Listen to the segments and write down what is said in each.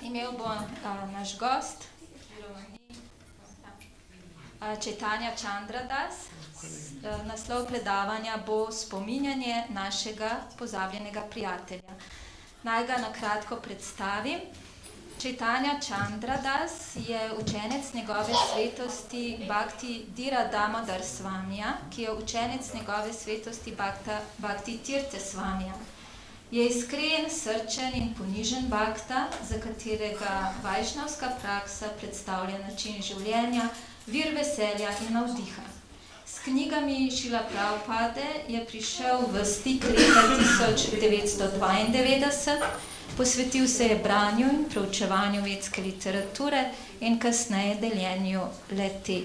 Imel bo naš gost, Caitanya Chandradas. Naslov predavanja bo Spominjanje našega pozabljenega prijatelja. Naj ga na kratko predstavim. Caitanya Chandradas je učenec njegove svetosti Bhakti Dhira Damodar Swamija, ki je učenec njegove svetosti Bhakti Tirtha Swamija. Je iskren, srčen in ponižen bhakta, za katerega vajšnavska praksa predstavlja način življenja, vir veselja in navdiha. S knjigami Šrila Prabhupade je prišel v stik leta 1992, posvetil se je branju in preučevanju vedske literature in kasneje deljenju le-te.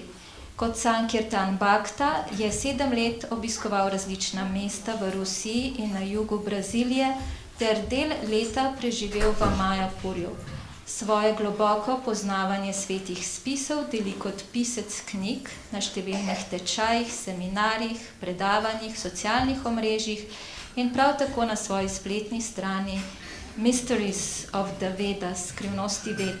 Kot Sankirtan Bhakta je 7 let obiskoval različna mesta v Rusiji in na jugu Brazilije ter del leta preživel v Majapurju. Svoje globoko poznavanje svetih spisov deli kot pisec knjig na številnih tečajih, seminarjih, predavanjih, socialnih omrežjih in prav tako na svoji spletni strani Mysteries of the Vedas, skrivnosti ved.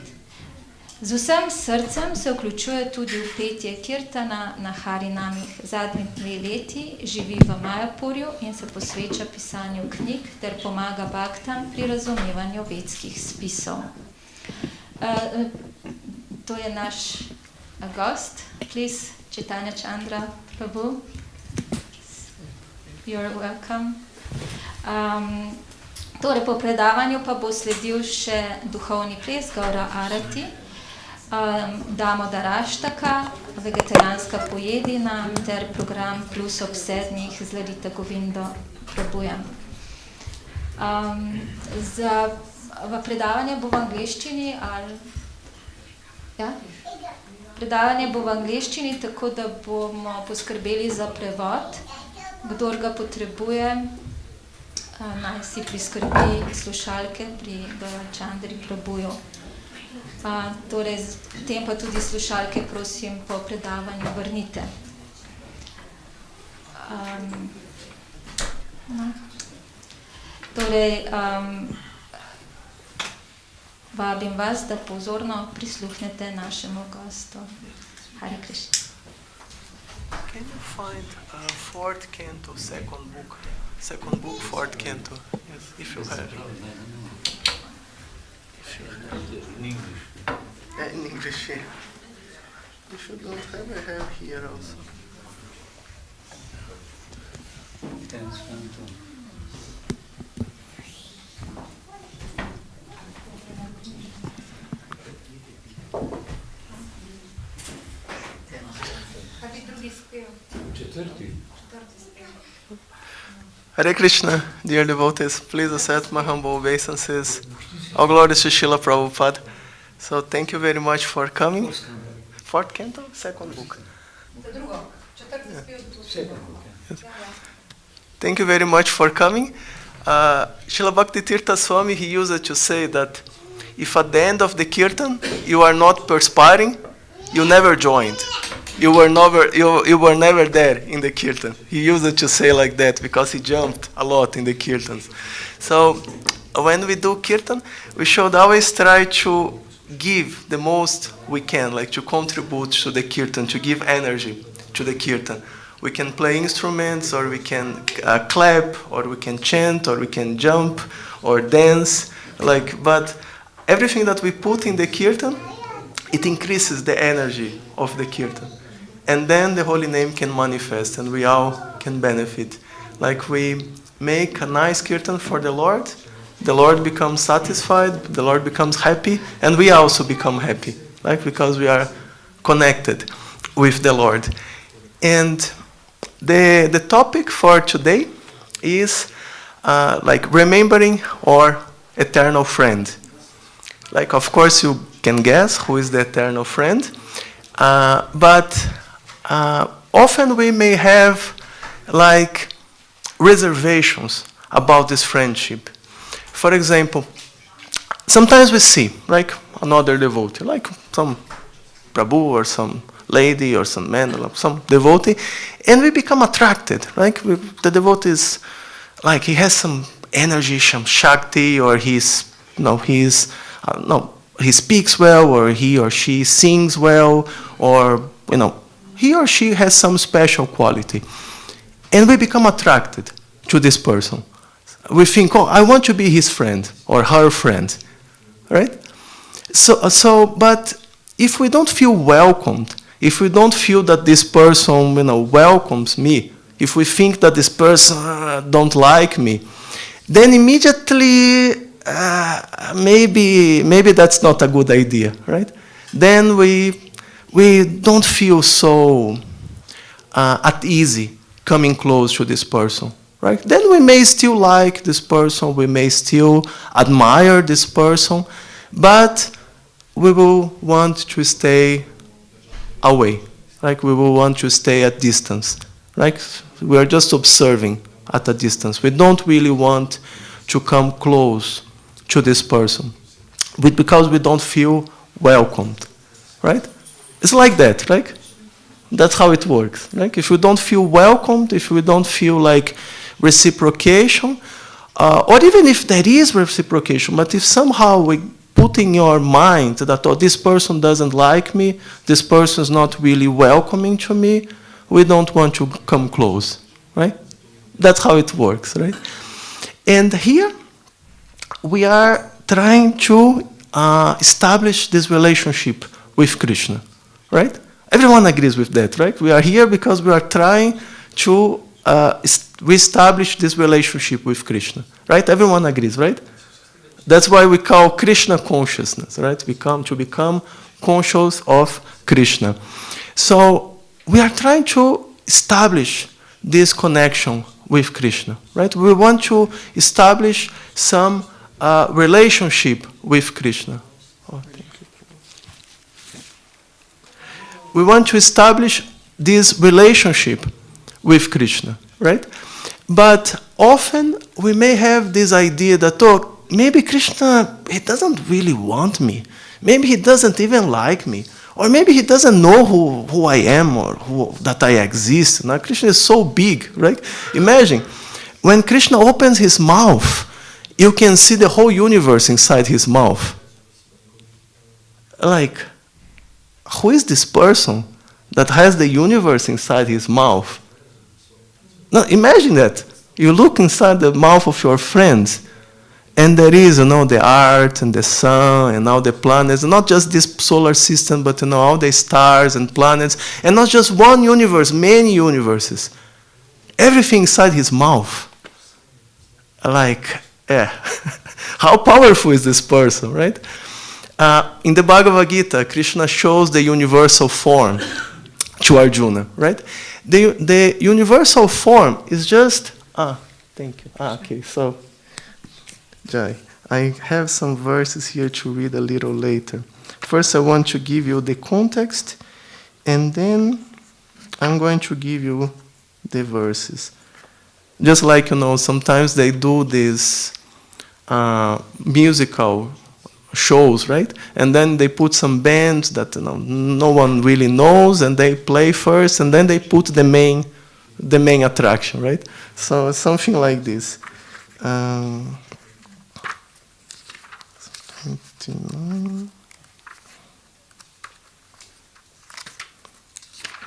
Z vsem srcem se vključuje tudi v petje kirtana na Harinamih. Zadnji 2 leti živi v Majapurju in se posveča pisanju knjig ter pomaga bhaktam pri razumevanju vedskih spisov. To je naš gost. Please, Caitanya Chandra Prabhu. You're welcome. Torej, po predavanju pa bo sledil še duhovni ples, Gaura Arati, Damodaraštaka, vegetarijanska pojedina ter program plus ob 7 z Lalita Govindo Prabhujem. V predavanje bo v angleščini ali... Ja? Predavanje bo v angleščini, tako da bomo poskrbeli za prevod. Kdor ga potrebuje, naj si priskrbi slušalke pri Chandri Prabhuju. Torej, potem pa tudi slušalke, prosim, po predavanju vrnite. Torej, vabim vas, da pozorno prisluhnete našemu gostu. Hare Krišna. Can you find 4th canto, 2nd book? 2nd book, 4th canto. Yes, if you have. In English. In English, yeah. If you don't have, I have here also. 10th canto. Hare Krishna, dear devotees, please accept my humble obeisances. All glories to Srila Prabhupada. So thank you very much for coming. 4th canto, 2nd book. Yes. Thank you very much for coming. Srila Bhakti Tirtha Swami, he used to say that if at the end of the kirtan you are not perspiring, you never joined. You were never there in the kirtan. He used to say like that because he jumped a lot in the kirtans. So when we do kirtan, we should always try to give the most we can, like to contribute to the kirtan, to give energy to the kirtan. We can play instruments, or we can clap, or we can chant, or we can jump, or dance. But everything that we put in the kirtan, it increases the energy of the kirtan. And then the holy name can manifest and we all can benefit. Like we make a nice kirtan for the Lord becomes satisfied, the Lord becomes happy, and we also become happy, because we are connected with the Lord. And the topic for today is remembering our eternal friend. Of course you can guess who is the eternal friend, but often we may have reservations about this friendship. For example, sometimes we see another devotee, some Prabhu or some lady or some man or some devotee, and we become attracted. The devotee is he has some energy, some shakti, or he's he speaks well, or he or she sings well, or he or she has some special quality. And we become attracted to this person. We think, oh, I want to be his friend or her friend, right? But if we don't feel welcomed, if we don't feel that this person, welcomes me, if we think that this person don't like me, then immediately maybe that's not a good idea, right? Then we don't feel so at ease coming close to this person, right? Then we may still like this person, we may still admire this person, but we will want to stay away, like we will want to stay at distance, like we are just observing at a distance. We don't really want to come close to this person because we don't feel welcomed, right? It's like that, right? That's how it works. Like if we don't feel welcomed, if we don't feel like reciprocation, or even if there is reciprocation, but if somehow we put in your mind that, oh, this person doesn't like me, this person is not really welcoming to me, we don't want to come close, right? That's how it works, right? And here we are trying to establish this relationship with Krishna, right? Everyone agrees with that, right? We are here because we are trying to reestablish this relationship with Krishna, right? Everyone agrees, right? That's why we call Krishna consciousness, right? To become conscious of Krishna. So we are trying to establish this connection with Krishna, right? We want to establish some relationship with Krishna. Oh, thank you. We want to establish this relationship with Krishna, right? But often we may have this idea that, oh, maybe Krishna, he doesn't really want me. Maybe he doesn't even like me. Or maybe he doesn't know who I am or that I exist. Now, Krishna is so big, right? Imagine, when Krishna opens his mouth, you can see the whole universe inside his mouth. Like, who is this person that has the universe inside his mouth? Now, imagine that. You look inside the mouth of your friends, and there is, the earth and the sun and all the planets, not just this solar system, but, all the stars and planets, and not just one universe, many universes. Everything inside his mouth. Like, how powerful is this person, right? In the Bhagavad Gita, Krishna shows the universal form to Arjuna, right? The universal form is just, thank you. Okay, so, Jai, I have some verses here to read a little later. First, I want to give you the context, and then I'm going to give you the verses. Just like, sometimes they do these musical shows, right? And then they put some bands that no one really knows, and they play first, and then they put the main attraction, right? So it's something like this. 29.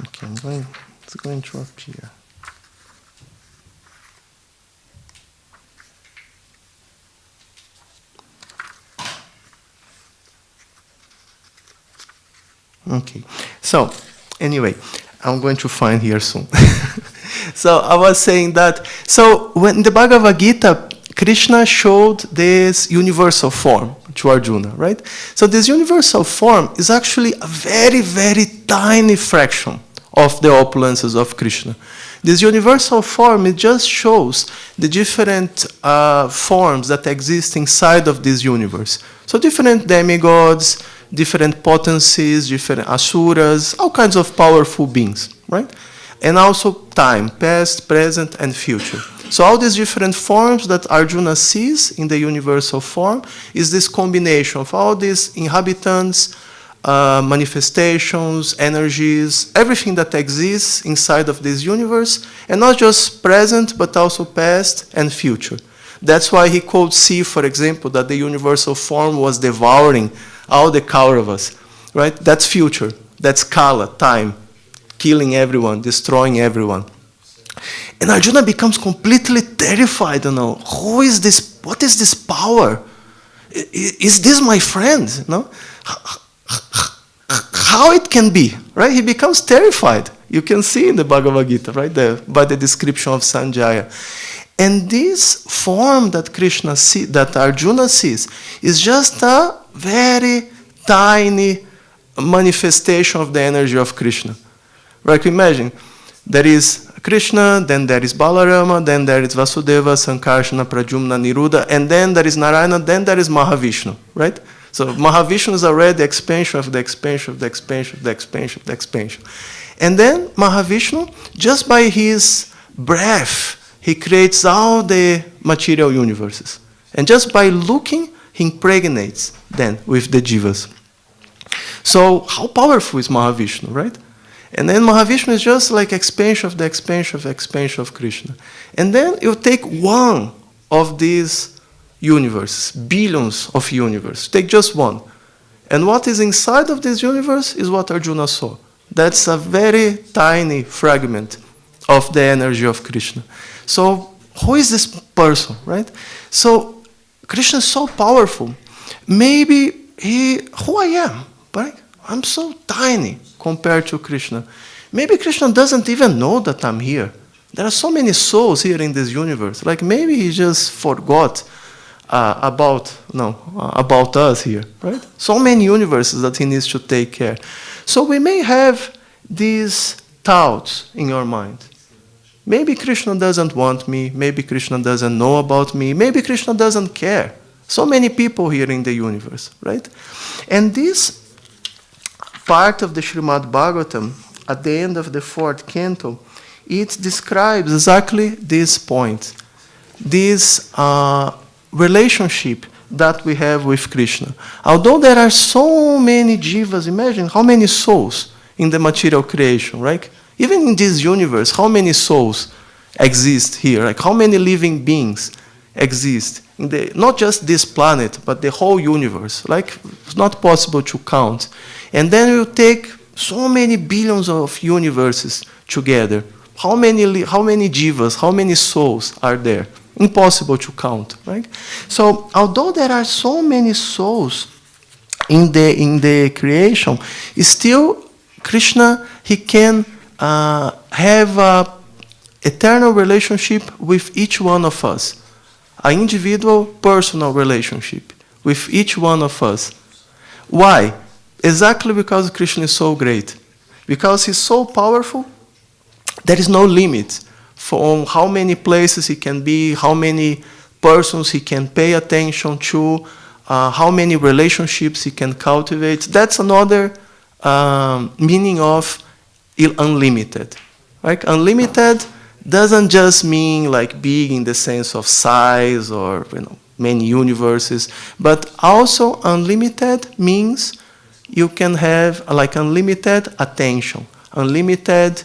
Okay, it's going to appear. Okay, so anyway, I'm going to find here soon. So I was saying that, so when the Bhagavad Gita, Krishna showed this universal form to Arjuna, right? So this universal form is actually a very, very tiny fraction of the opulences of Krishna. This universal form, it just shows the different forms that exist inside of this universe. So different demigods, different potencies, different asuras, all kinds of powerful beings, right? And also time, past, present, and future. So all these different forms that Arjuna sees in the universal form is this combination of all these inhabitants, manifestations, energies, everything that exists inside of this universe, and not just present, but also past and future. That's why he could see, for example, that the universal form was devouring all the Kauravas, right? That's future. That's Kala, time, killing everyone, destroying everyone. And Arjuna becomes completely terrified, who is this, what is this power? Is this my friend? How it can be, right? He becomes terrified. You can see in the Bhagavad Gita, right, by the description of Sanjaya. And this form that that Arjuna sees, is just a very tiny manifestation of the energy of Krishna. Right? Imagine, there is Krishna, then there is Balarama, then there is Vasudeva, Sankarsana, Pradyumna, Niruddha, and then there is Narayana, then there is Mahavishnu, right? So Mahavishnu is already the expansion of the expansion of the expansion of the expansion of the expansion. And then Mahavishnu, just by his breath, he creates all the material universes. And just by looking, he impregnates them with the jivas. So how powerful is Mahavishnu, right? And then Mahavishnu is just like expansion of the expansion of the expansion of Krishna. And then you take one of these universes, billions of universes. Take just one. And what is inside of this universe is what Arjuna saw. That's a very tiny fragment of the energy of Krishna. So who is this person, right? So Krishna is so powerful. Maybe who I am, right? I'm so tiny compared to Krishna. Maybe Krishna doesn't even know that I'm here. There are so many souls here in this universe. Like maybe he just forgot about us here, right? So many universes that he needs to take care. So we may have these thoughts in your mind. Maybe Krishna doesn't want me. Maybe Krishna doesn't know about me. Maybe Krishna doesn't care. So many people here in the universe, right? And this part of the Srimad Bhagavatam, at the end of the 4th canto, it describes exactly this point, this relationship that we have with Krishna. Although there are so many jivas, imagine how many souls in the material creation, right? Even in this universe, how many souls exist here? Like how many living beings exist in not just this planet, but the whole universe? Like it's not possible to count. And then you take so many billions of universes together. How many jivas, how many souls are there? Impossible to count, right? So although there are so many souls in the creation, still Krishna, he can have an eternal relationship with each one of us, an individual, personal relationship with each one of us. Why? Exactly because Krishna is so great. Because he's so powerful, there is no limit for how many places he can be, how many persons he can pay attention to, how many relationships he can cultivate. That's another meaning of unlimited. Right? Unlimited doesn't just mean like big in the sense of size or many universes, but also unlimited means you can have like unlimited attention, unlimited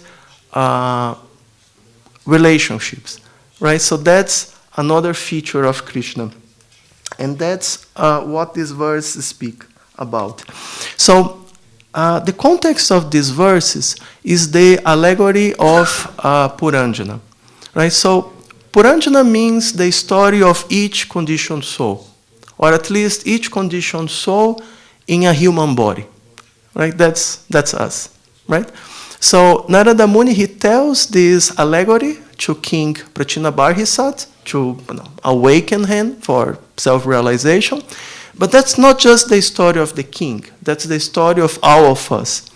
relationships, right? So that's another feature of Krishna. And that's what these verses speak about. So the context of these verses is the allegory of Puranjana, right? So Puranjana means the story of each conditioned soul, or at least each conditioned soul in a human body, right? That's us, right? So Narada Muni, he tells this allegory to King Prachinabarhisat to awaken him for self-realization. But that's not just the story of the king. That's the story of all of us.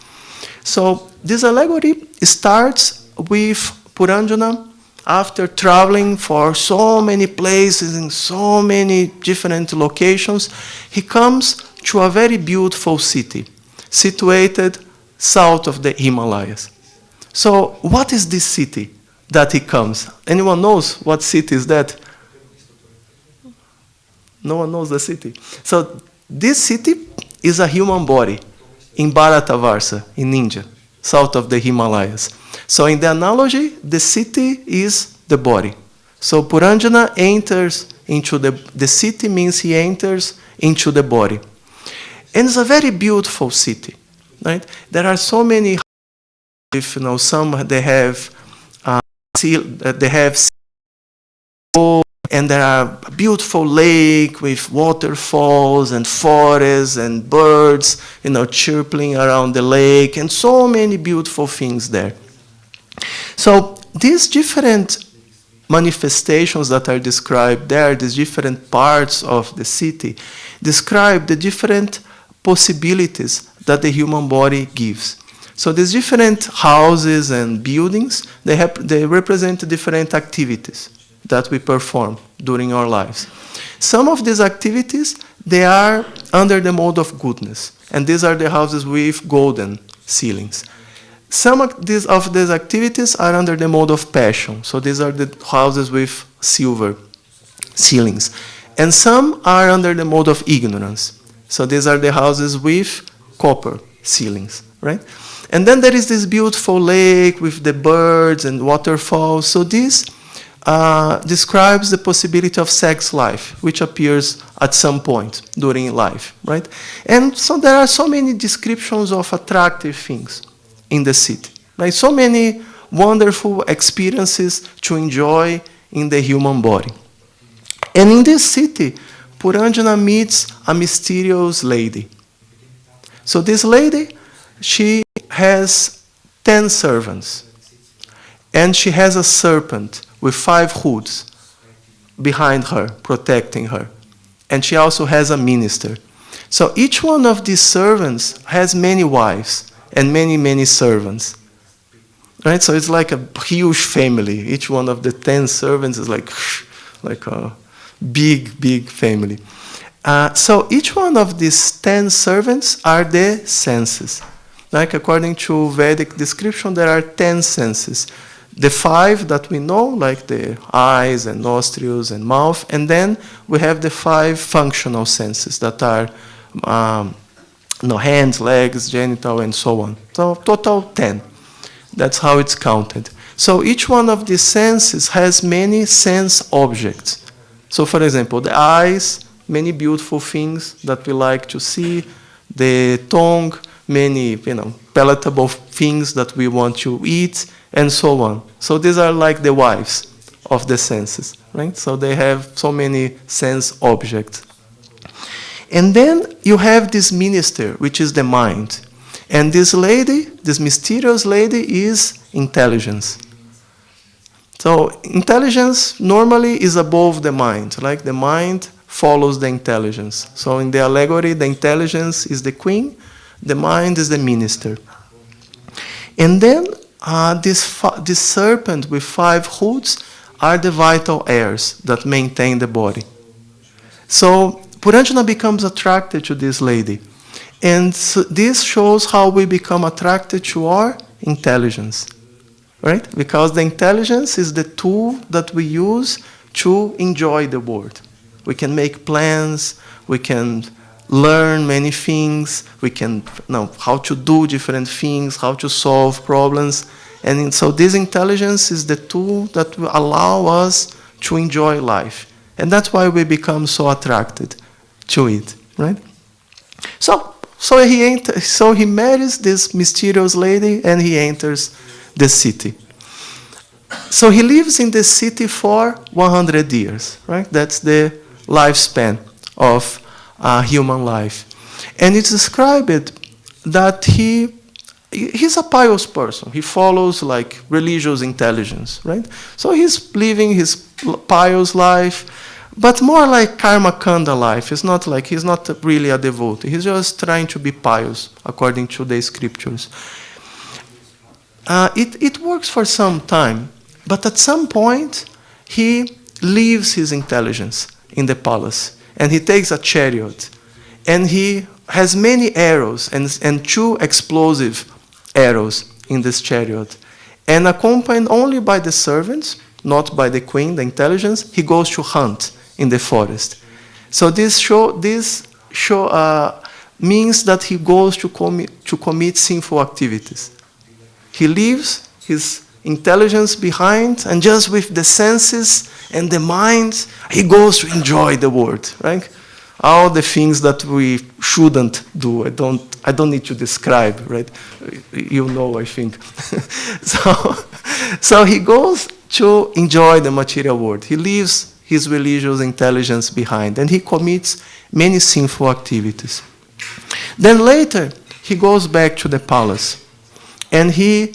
So this allegory starts with Puranjana after traveling for so many places in so many different locations. He comes to a very beautiful city situated south of the Himalayas. So what is this city that he comes? Anyone knows what city is that? No one knows the city. So this city is a human body in Bharatavarsha, in India, south of the Himalayas. So in the analogy, the city is the body. So Puranjana enters into the city means he enters into the body. And it's a very beautiful city, right? There are so many, if you know, some they have and there are a beautiful lake with waterfalls and forests and birds, you know, chirping around the lake, and so many beautiful things there. So these different manifestations that are described there, these different parts of the city, describe the different possibilities that the human body gives. So these different houses and buildings, they represent different activities that we perform during our lives. Some of these activities, they are under the mode of goodness, and these are the houses with golden ceilings. Some of these activities are under the mode of passion, so these are the houses with silver ceilings. And some are under the mode of ignorance, so these are the houses with copper ceilings, right? And then there is this beautiful lake with the birds and waterfalls. So this describes the possibility of sex life, which appears at some point during life, right? And so there are so many descriptions of attractive things in the city, right? So many wonderful experiences to enjoy in the human body. And in this city, Puranjana meets a mysterious lady. So this lady, she has 10 servants, and she has a serpent with 5 hoods behind her, protecting her. And she also has a minister. So each one of these servants has many wives and many, many servants. Right? So it's like a huge family. Each one of the 10 servants is like a big, big family. So each one of these 10 servants are the senses. Like according to Vedic description, there are 10 senses. The 5 that we know, like the eyes and nostrils and mouth, and then we have the 5 functional senses that are hands, legs, genital, and so on. So total 10. That's how it's counted. So each one of these senses has many sense objects. So for example, the eyes, many beautiful things that we like to see. The tongue, many, palatable things that we want to eat, and so on. So these are like the wives of the senses, right? So they have so many sense objects. And then you have this minister, which is the mind. And this lady, this mysterious lady, is intelligence. So intelligence normally is above the mind, like the mind follows the intelligence. So in the allegory, the intelligence is the queen, the mind is the minister. And then this serpent with 5 hoods are the vital airs that maintain the body. So Puranjana becomes attracted to this lady. And so this shows how we become attracted to our intelligence. Right? Because the intelligence is the tool that we use to enjoy the world. We can make plans, we can learn many things, we can know how to do different things, how to solve problems. And so this intelligence is the tool that will allow us to enjoy life. And that's why we become so attracted to it, right? So he marries this mysterious lady and he enters the city. So he lives in the city for 100 years, right? That's the lifespan of human life. And it's described that he's a pious person. He follows like religious intelligence, right? So he's living his pious life, but more like karma kanda life. It's not like he's not really a devotee. He's just trying to be pious according to the scriptures. It works for some time, but at some point he leaves his intelligence in the palace and he takes a chariot and he has many arrows and 2 explosive arrows in this chariot, and accompanied only by the servants, not by the queen, the intelligence, he goes to hunt in the forest. So this means that he goes to commit sinful activities. He leaves his intelligence behind, and just with the senses And the mind, he goes to enjoy the world, right? All the things that we shouldn't do. I don't need to describe, right? You know, I think. So he goes to enjoy the material world. He leaves his religious intelligence behind, and he commits many sinful activities. Then later, he goes back to the palace, and he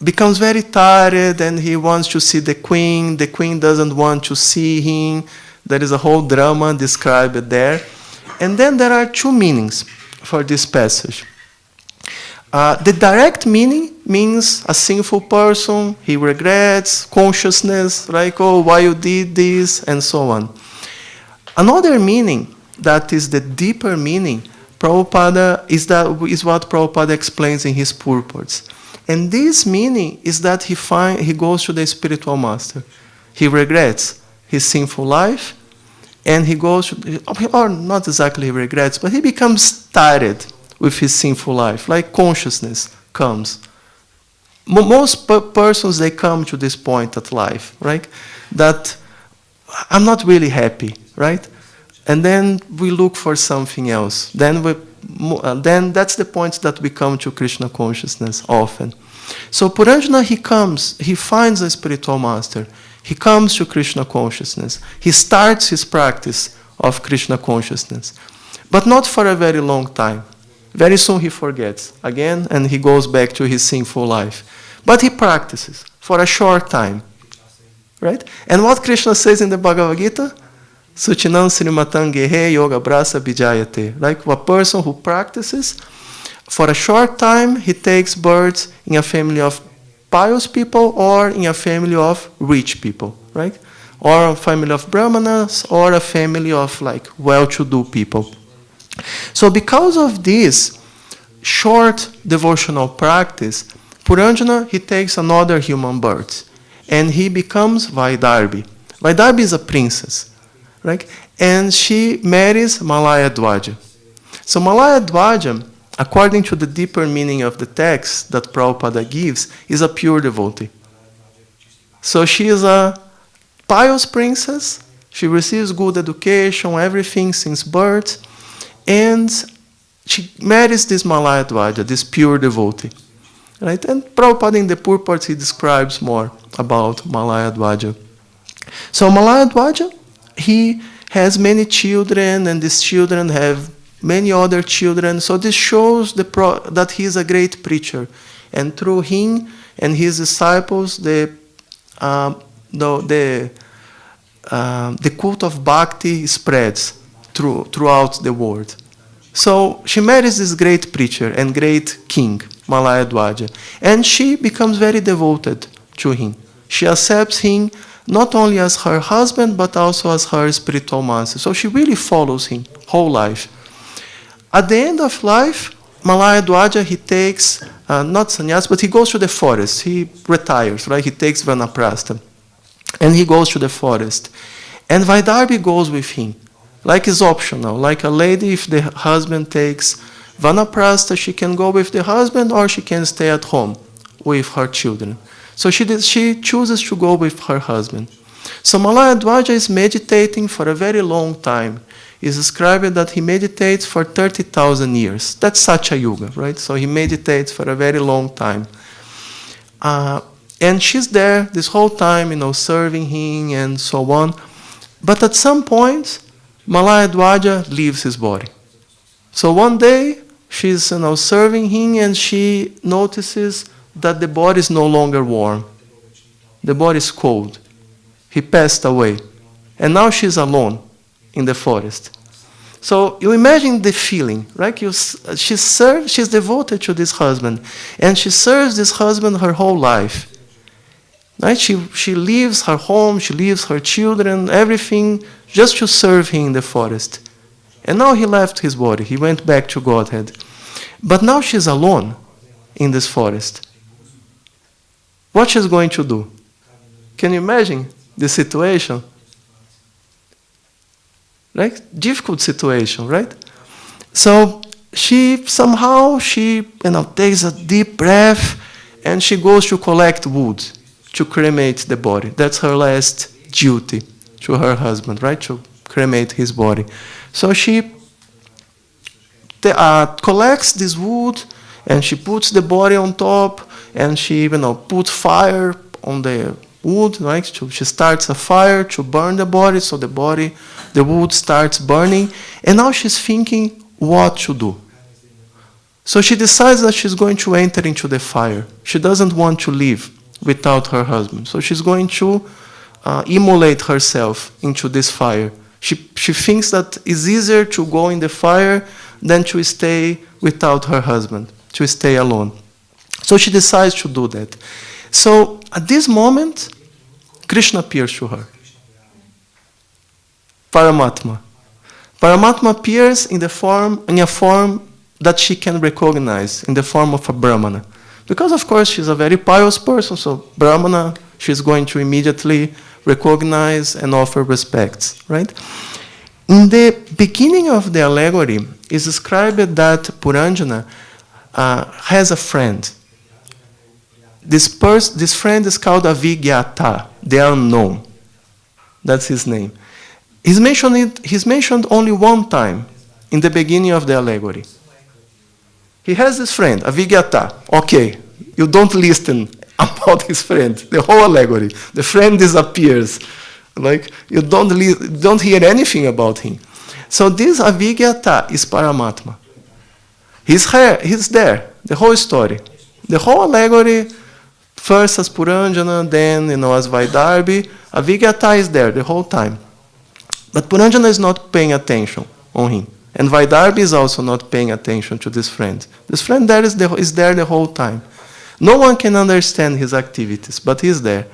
becomes very tired, and he wants to see the queen. The queen doesn't want to see him. There is a whole drama described there. And then there are two meanings for this passage. The direct meaning means a sinful person, he regrets, consciousness, like, oh, why you did this, and so on. Another meaning, that is the deeper meaning, Prabhupada is what Prabhupada explains in his purports. And this meaning is that he goes to the spiritual master. He regrets his sinful life, and he goes to, or not exactly he regrets, but he becomes tired with his sinful life, like consciousness comes. Most persons, they come to this point at life, right? That I'm not really happy, right? And then we look for something else. Then that's the point that we come to Krishna consciousness often. So Puranjana, he finds a spiritual master. He comes to Krishna consciousness. He starts his practice of Krishna consciousness. But not for a very long time. Very soon he forgets again, and he goes back to his sinful life. But he practices for a short time. Right? And what Krishna says in the Bhagavad Gita? Suchinam Srimatan Gehe Yoga Brasa Bijayate. Like a person who practices, for a short time he takes birth in a family of pious people or in a family of rich people, right? Or a family of brahmanas or a family of like well-to-do people. So because of this short devotional practice, Puranjana, he takes another human birth and he becomes Vaidarbhi. Vaidarbhi is a princess, right? And she marries Malaya Dwaja. So Malaya Dwaja, according to the deeper meaning of the text that Prabhupada gives, is a pure devotee. So she is a pious princess. She receives good education, everything since birth. And she marries this Malaya Dwaja, this pure devotee. Right? And Prabhupada in the purports, he describes more about Malaya Dwaja. So Malaya Dwaja, he has many children, and these children have many other children. So this shows that he is a great preacher. And through him and his disciples, the cult of bhakti spreads throughout the world. So she marries this great preacher and great king, Malaya Dwaja. And she becomes very devoted to him. She accepts him not only as her husband, but also as her spiritual master. So she really follows him whole life. At the end of life, Malaya Dwaja, he takes, not sannyas, but he goes to the forest. He retires, right? He takes vanaprastha. And he goes to the forest. And Vaidarbhi goes with him. Like it's optional. Like a lady, if the husband takes vanaprastha, she can go with the husband or she can stay at home with her children. So she chooses to go with her husband. So Malaya Dwaja is meditating for a very long time. It's described that he meditates for 30,000 years. That's Satya Yuga, right? So he meditates for a very long time. And she's there this whole time, serving him and so on. But at some point, Malaya Dwaja leaves his body. So one day, she's serving him and she notices that the body is no longer warm. The body is cold. He passed away. And now she's alone in the forest. So you imagine the feeling, right? She's devoted to this husband. And she serves this husband her whole life. Right? She leaves her home, she leaves her children, everything, just to serve him in the forest. And now he left his body. He went back to Godhead. But now she's alone in this forest. What she's going to do? Can you imagine the situation? Right? Difficult situation, right? So she takes a deep breath and she goes to collect wood to cremate the body. That's her last duty to her husband, right? To cremate his body. So she collects this wood and she puts the body on top and she, puts fire on the wood, right? She starts a fire to burn the body, so the wood starts burning. And now she's thinking what to do. So she decides that she's going to enter into the fire. She doesn't want to live without her husband. So she's going to immolate herself into this fire. She thinks that it's easier to go in the fire than to stay without her husband, to stay alone. So she decides to do that. So at this moment, Krishna appears to her. Paramatma. Paramatma appears in a form that she can recognize, in the form of a Brahmana. Because of course she's a very pious person, so Brahmana, she's going to immediately recognize and offer respects, right? In the beginning of the allegory, is described that Puranjana has a friend. This friend is called Avigyata, the unknown. That's his name. He's mentioned only one time in the beginning of the allegory. He has this friend, Avigyata. Okay, you don't listen about his friend, the whole allegory. The friend disappears. Like, you don't hear anything about him. So this Avigyata is Paramatma. He's there, the whole story. The whole allegory, first as Puranjana, then as Vaidarbhi. Avigyata is there the whole time. But Puranjana is not paying attention on him. And Vaidarbhi is also not paying attention to this friend. This friend there is there the whole time. No one can understand his activities, but he's there.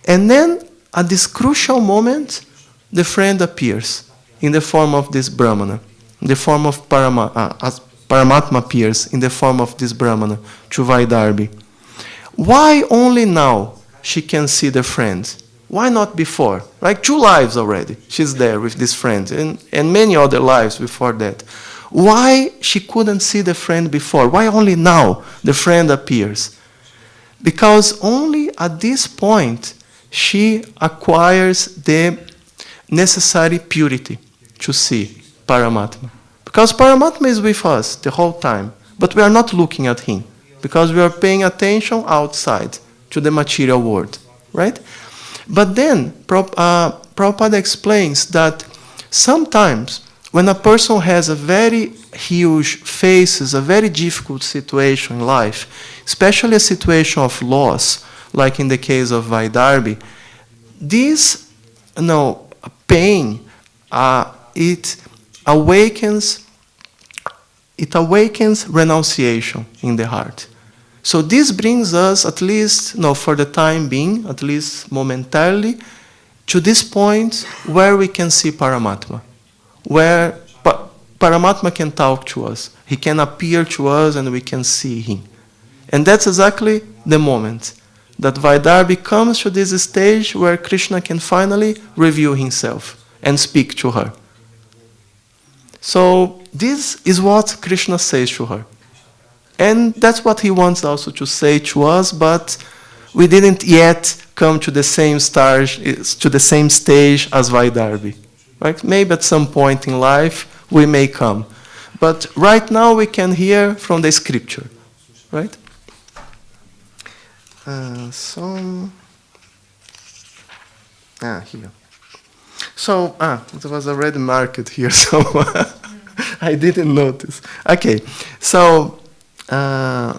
And then, at this crucial moment, the friend appears in the form of this Brahmana, in the form of Paramatma appears in the form of this Brahmana to Vaidarbhi. Why only now she can see the friend? Why not before? Like 2 lives already, she's there with this friend, and many other lives before that. Why she couldn't see the friend before? Why only now the friend appears? Because only at this point she acquires the necessary purity to see Paramatma. Because Paramatma is with us the whole time, but we are not looking at him, because we are paying attention outside to the material world, right? But then Prabhupada explains that sometimes when a person has a very faces a very difficult situation in life, especially a situation of loss, like in the case of Vaidarbhi, this pain, it awakens renunciation in the heart. So this brings us, at least for the time being, at least momentarily, to this point where we can see Paramatma, where Paramatma can talk to us. He can appear to us and we can see him. And that's exactly the moment that Vaidarbhi comes to this stage where Krishna can finally reveal himself and speak to her. So this is what Krishna says to her. And that's what he wants also to say to us, but we didn't yet come to the same stage as Vaidarbhi. Right? Maybe at some point in life we may come. But right now we can hear from the scripture. Right? Here. So, there was already marked here, so I didn't notice. Okay, so I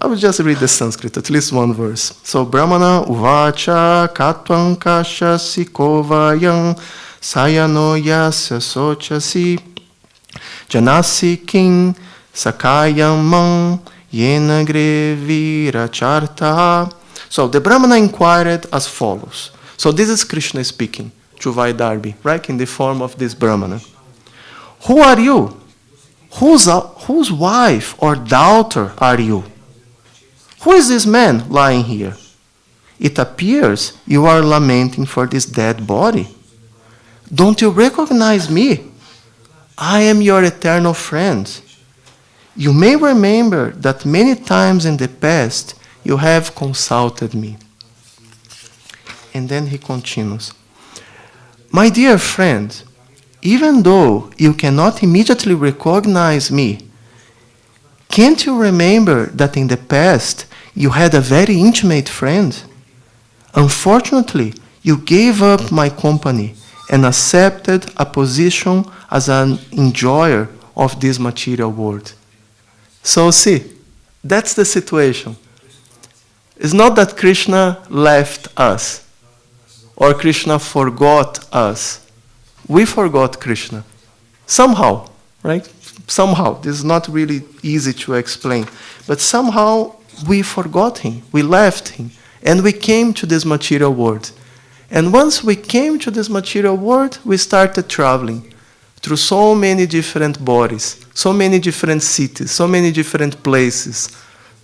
will just read the Sanskrit, at least one verse. So, Brahmana uvacha katvam kasha sikovayam sayano yasya sochasi janasi king sakayam mang yena grevira charta. So, the Brahmana inquired as follows. So, this is Krishna speaking to Vaidarbhi, right, in the form of this Brahmana. Who are you? Whose wife or daughter are you? Who is this man lying here? It appears you are lamenting for this dead body. Don't you recognize me? I am your eternal friend. You may remember that many times in the past you have consulted me. And then he continues. My dear friend, even though you cannot immediately recognize me, can't you remember that in the past you had a very intimate friend? Unfortunately, you gave up my company and accepted a position as an enjoyer of this material world. So see, that's the situation. It's not that Krishna left us or Krishna forgot us. We forgot Krishna. Somehow, right? Somehow. This is not really easy to explain. But somehow we forgot him. We left him. And we came to this material world. And once we came to this material world, we started traveling through so many different bodies, so many different cities, so many different places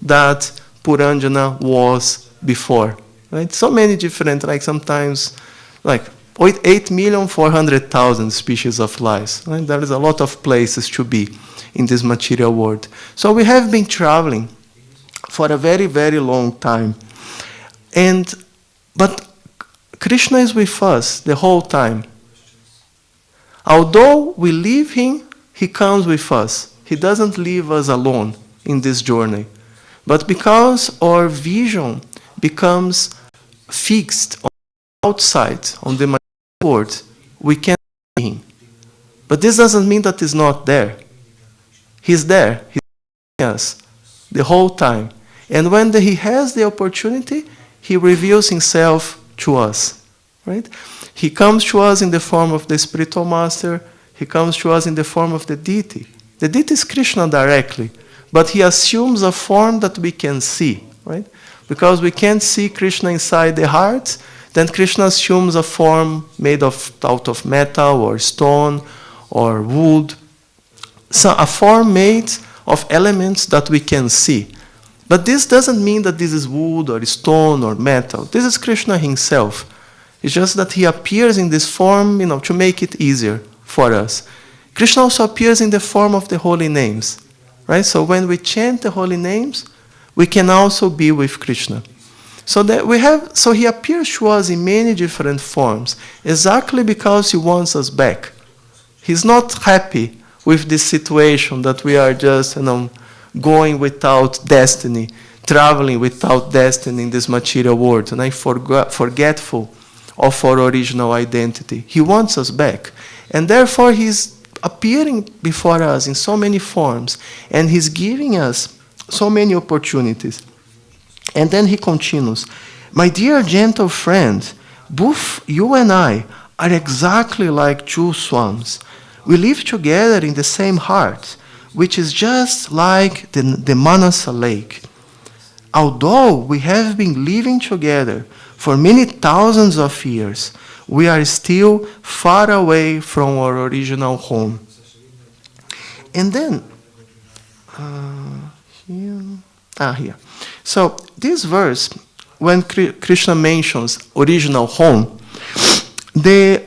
that Puranjana was before. Right? So many different, like sometimes, like 8,400,000 species of life. Right? There is a lot of places to be in this material world. So we have been traveling for a very, very long time. But Krishna is with us the whole time. Although we leave him, he comes with us. He doesn't leave us alone in this journey. But because our vision becomes fixed outside on the material world, we can't see him. But this doesn't mean that he's not there. He's there. He's with us the whole time. And when he has the opportunity, he reveals himself to us. Right? He comes to us in the form of the spiritual master. He comes to us in the form of the deity. The deity is Krishna directly, but he assumes a form that we can see. Right? Because we can't see Krishna inside the heart, then Krishna assumes a form made out of metal or stone or wood. So a form made of elements that we can see. But this doesn't mean that this is wood or stone or metal. This is Krishna himself. It's just that he appears in this form, to make it easier for us. Krishna also appears in the form of the holy names. Right? So when we chant the holy names, we can also be with Krishna. So he appears to us in many different forms, exactly because he wants us back. He's not happy with this situation that we are just, going without destiny, traveling without destiny in this material world, and forgetful of our original identity. He wants us back. And therefore he's appearing before us in so many forms, and he's giving us so many opportunities. And then he continues, my dear gentle friend, both you and I are exactly like two swans. We live together in the same heart, which is just like the Manasa lake. Although we have been living together for many thousands of years, we are still far away from our original home. And then, here. So this verse, when Krishna mentions original home, the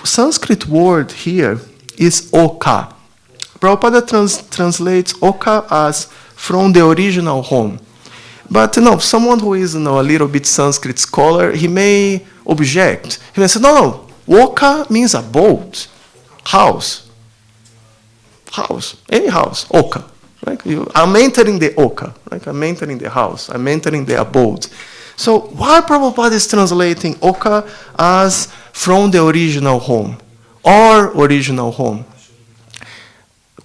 Sanskrit word here is oka. Prabhupada translates oka as from the original home. But someone who is a little bit Sanskrit scholar, he may object. He may say, no, oka means abode, house, any house, oka. Right? I'm entering the oka, right? I'm entering the house, I'm entering the abode. So why Prabhupada is translating oka as from the original home, or original home?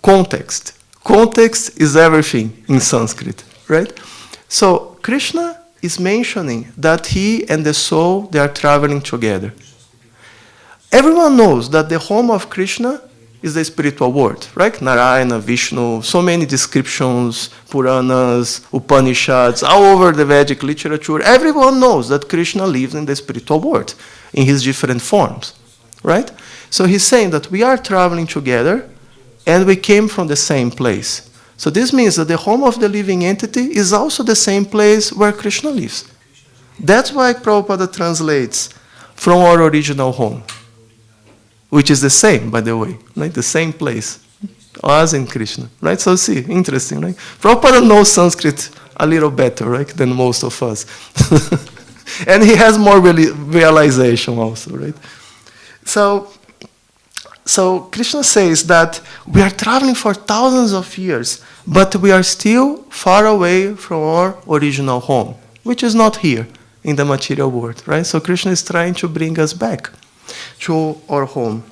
Context. Context is everything in Sanskrit, right? So Krishna is mentioning that he and the soul, they are traveling together. Everyone knows that the home of Krishna is the spiritual world, right? Narayana, Vishnu, so many descriptions, Puranas, Upanishads, all over the Vedic literature. Everyone knows that Krishna lives in the spiritual world in his different forms, right? So he's saying that we are traveling together and we came from the same place. So this means that the home of the living entity is also the same place where Krishna lives. That's why Prabhupada translates from our original home, which is the same, by the way, right? The same place, us and Krishna, right? So see, interesting, right? Prabhupada knows Sanskrit a little better, right, than most of us. And he has more realization also, right? So Krishna says that we are traveling for thousands of years, but we are still far away from our original home, which is not here in the material world, right? So Krishna is trying to bring us back to our home.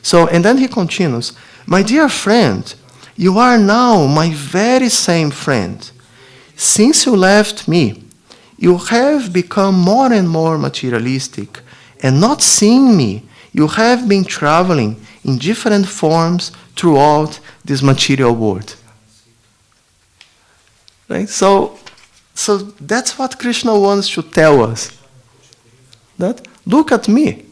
So, and then he continues, my dear friend, you are now my very same friend. Since you left me, you have become more and more materialistic, and not seeing me, you have been traveling in different forms throughout this material world. Right? So that's what Krishna wants to tell us. That, look at me.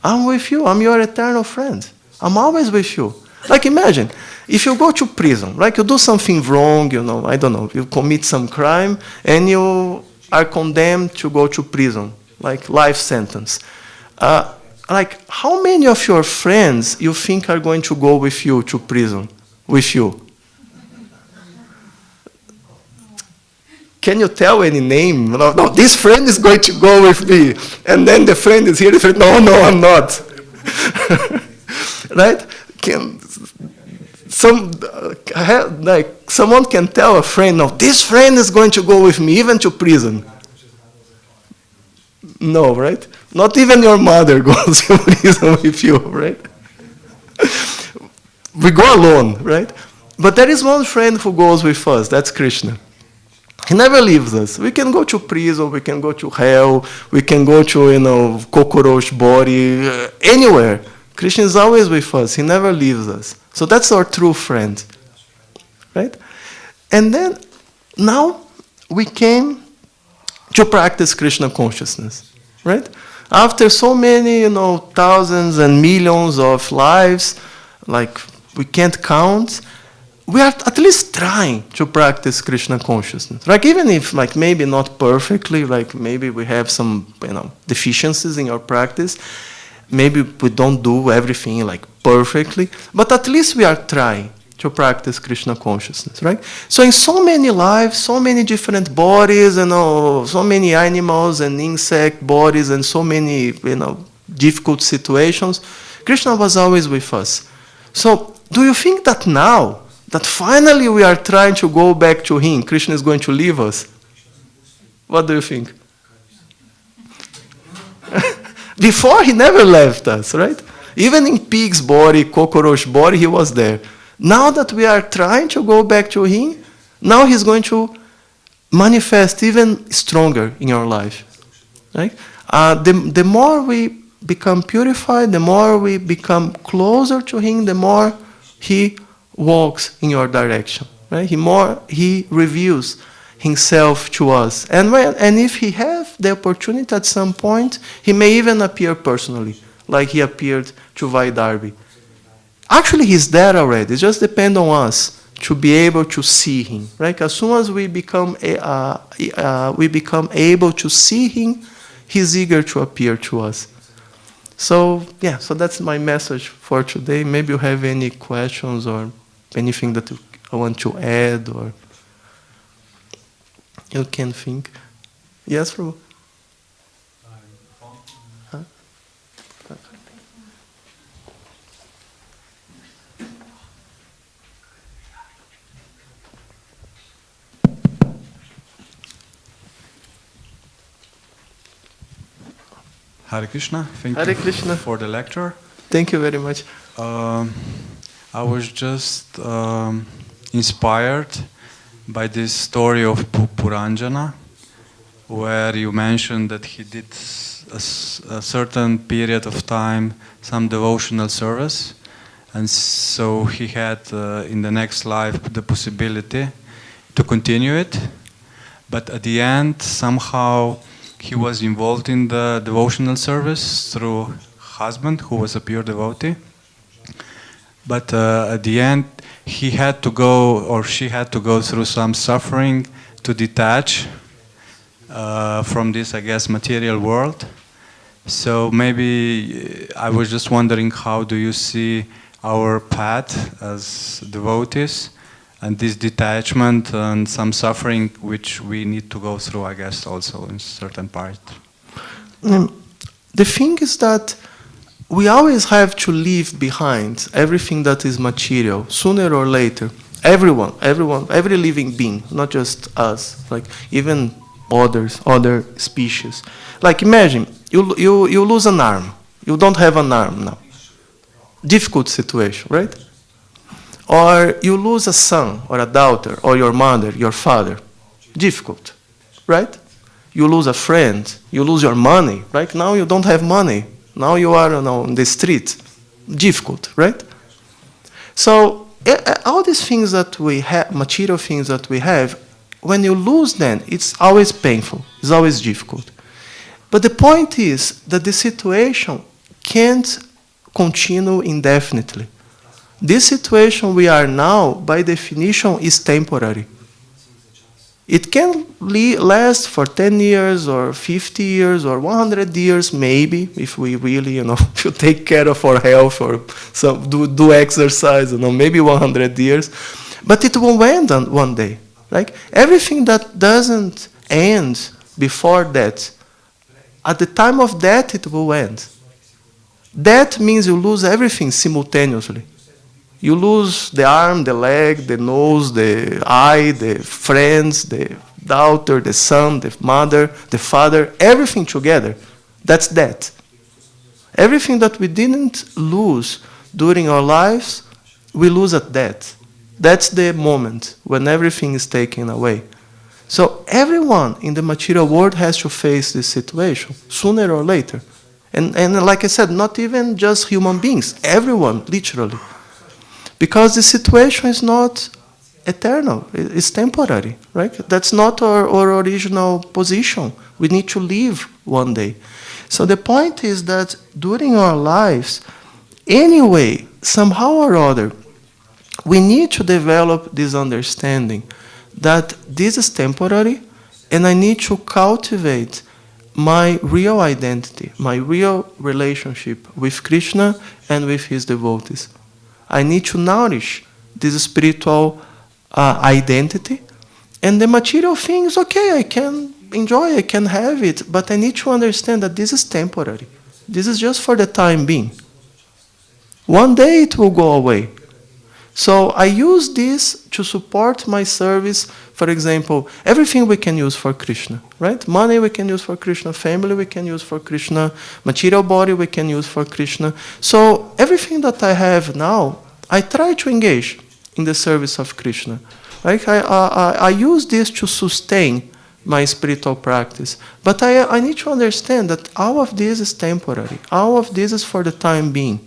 I'm with you. I'm your eternal friend. I'm always with you. Like imagine, if you go to prison, like you do something wrong, I don't know, you commit some crime, and you are condemned to go to prison, like life sentence. Like, how many of your friends you think are going to go with you to prison? With you? Can you tell any name? No, this friend is going to go with me. And then the friend is here, the friend, no, I'm not. Right? Someone can tell a friend, no, this friend is going to go with me, even to prison. No, right? Not even your mother goes to prison with you, right? We go alone, right? But there is one friend who goes with us, that's Krishna. He never leaves us. We can go to prison, we can go to hell, we can go to, cockroach body, anywhere. Krishna is always with us. He never leaves us. So that's our true friend, right? And then, now, we came to practice Krishna consciousness, right? After so many, thousands and millions of lives, like we can't count, we are at least trying to practice Krishna consciousness. Like even if, like maybe not perfectly, like maybe we have some, deficiencies in our practice, maybe we don't do everything like perfectly, but at least we are trying to practice Krishna consciousness, right? So in so many lives, so many different bodies, so many animals and insect bodies and so many, difficult situations, Krishna was always with us. So do you think that now, that finally we are trying to go back to Him, Krishna is going to leave us? What do you think? Before, He never left us, right? Even in pig's body, cockroach body, He was there. Now that we are trying to go back to Him, now He's going to manifest even stronger in your life. Right? The more we become purified, the more we become closer to Him, the more He walks in your direction. Right? He reveals Himself to us. And if He has the opportunity at some point, He may even appear personally, like He appeared to Vaidarbi. Actually, He's there already. It just depends on us to be able to see Him. Right? As soon as we become able to see Him, He's eager to appear to us. So that's my message for today. Maybe you have any questions or anything that you want to add, or you can think. Yes, Prabhu? Huh? Hare Krishna. Thank Hare you Krishna. for the lecture. Thank you very much. I was just inspired by this story of Puranjana, where you mentioned that he did a certain period of time some devotional service, and so he had in the next life the possibility to continue it, but at the end somehow he was involved in the devotional service through husband who was a pure devotee. But at the end, he had to go, or she had to go through some suffering to detach from this, I guess, material world. So maybe I was just wondering, how do you see our path as devotees and this detachment and some suffering which we need to go through, I guess, also in certain part? The thing is that we always have to leave behind everything that is material, sooner or later. Everyone, every living being, not just us, like even others, other species. Like imagine, you lose an arm. You don't have an arm now. Difficult situation, right? Or you lose a son or a daughter or your mother, your father. Difficult, right? You lose a friend. You lose your money. Right now you don't have money. Now you are on the street. Difficult, right? So all these things that we have, material things that we have, when you lose them, it's always painful. It's always difficult. But the point is that the situation can't continue indefinitely. This situation we are now, by definition, is temporary. It can last for 10 years or 50 years or 100 years, maybe, if we really, if you take care of our health or do exercise, maybe 100 years. But it will end on one day. Right? Everything that doesn't end before that, at the time of death, it will end. Death means you lose everything simultaneously. You lose the arm, the leg, the nose, the eye, the friends, the daughter, the son, the mother, the father, everything together. That's death. Everything that we didn't lose during our lives, we lose at death. That's the moment when everything is taken away. So everyone in the material world has to face this situation, sooner or later. And like I said, not even just human beings, everyone, literally. Because the situation is not eternal, it's temporary, right? That's not our original position. We need to leave one day. So the point is that during our lives, anyway, somehow or other, we need to develop this understanding that this is temporary and I need to cultivate my real identity, my real relationship with Krishna and with his devotees. I need to nourish this spiritual identity. And the material things, okay, I can enjoy, I can have it, but I need to understand that this is temporary. This is just for the time being. One day it will go away. So I use this to support my service. For example, everything we can use for Krishna, right? Money we can use for Krishna, family we can use for Krishna, material body we can use for Krishna. So everything that I have now, I try to engage in the service of Krishna. Right? I use this to sustain my spiritual practice. But I need to understand that all of this is temporary. All of this is for the time being.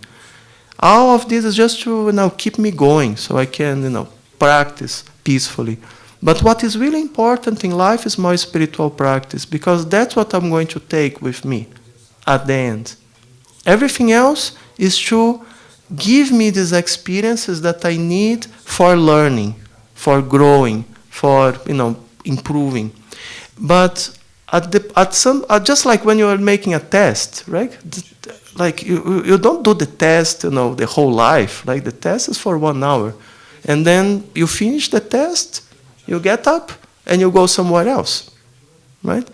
All of this is just to keep me going so I can practice peacefully. But what is really important in life is my spiritual practice, because that's what I'm going to take with me at the end. Everything else is to give me these experiences that I need for learning, for growing, for improving. But just like when you are making a test, right? Like you don't do the test, the whole life. Like the test is for 1 hour, and then you finish the test, you get up and you go somewhere else, right?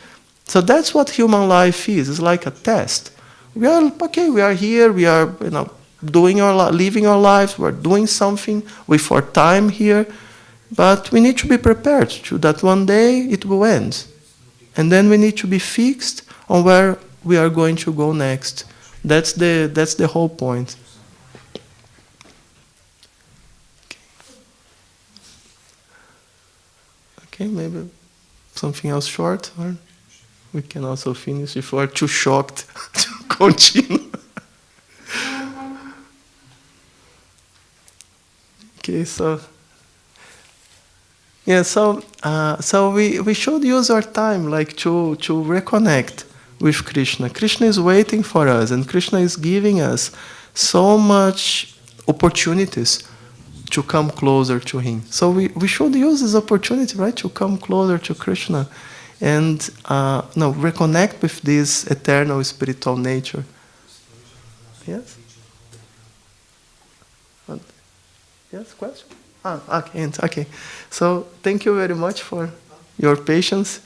So that's what human life is. It's like a test. We are here. We are living our lives. We're doing something with our time here, but we need to be prepared to that one day it will end, and then we need to be fixed on where we are going to go next. That's the whole point. Okay, maybe something else short, or we can also finish if we are too shocked to continue. Okay, so we should use our time to reconnect with Krishna. Krishna is waiting for us, and Krishna is giving us so much opportunities to come closer to him. So we should use this opportunity, right, to come closer to Krishna and reconnect with this eternal spiritual nature. Yes? Yes, question? Okay. So thank you very much for your patience.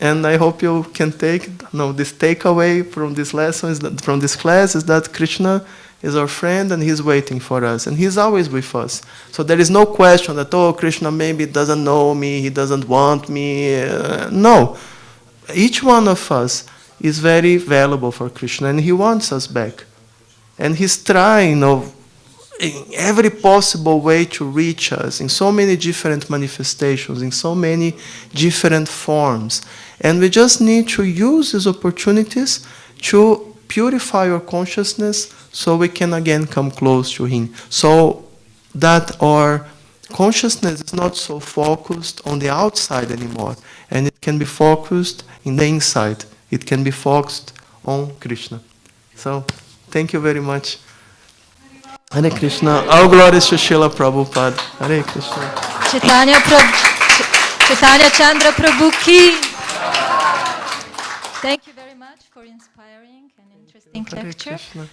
And I hope you can take, this takeaway from this lesson, from this class, is that Krishna is our friend and he's waiting for us. And he's always with us. So there is no question that, Krishna maybe doesn't know me, he doesn't want me. No. Each one of us is very valuable for Krishna and he wants us back. And he's trying, in every possible way to reach us in so many different manifestations, in so many different forms. And we just need to use these opportunities to purify our consciousness so we can again come close to him. So that our consciousness is not so focused on the outside anymore. And it can be focused in the inside. It can be focused on Krishna. So, thank you very much. Hare Krishna. All glories to Srila Prabhupada. Hare Krishna. Caitanya Chandra Prabhu ki. Thank you very much for inspiring and interesting Hare lecture. Krishna.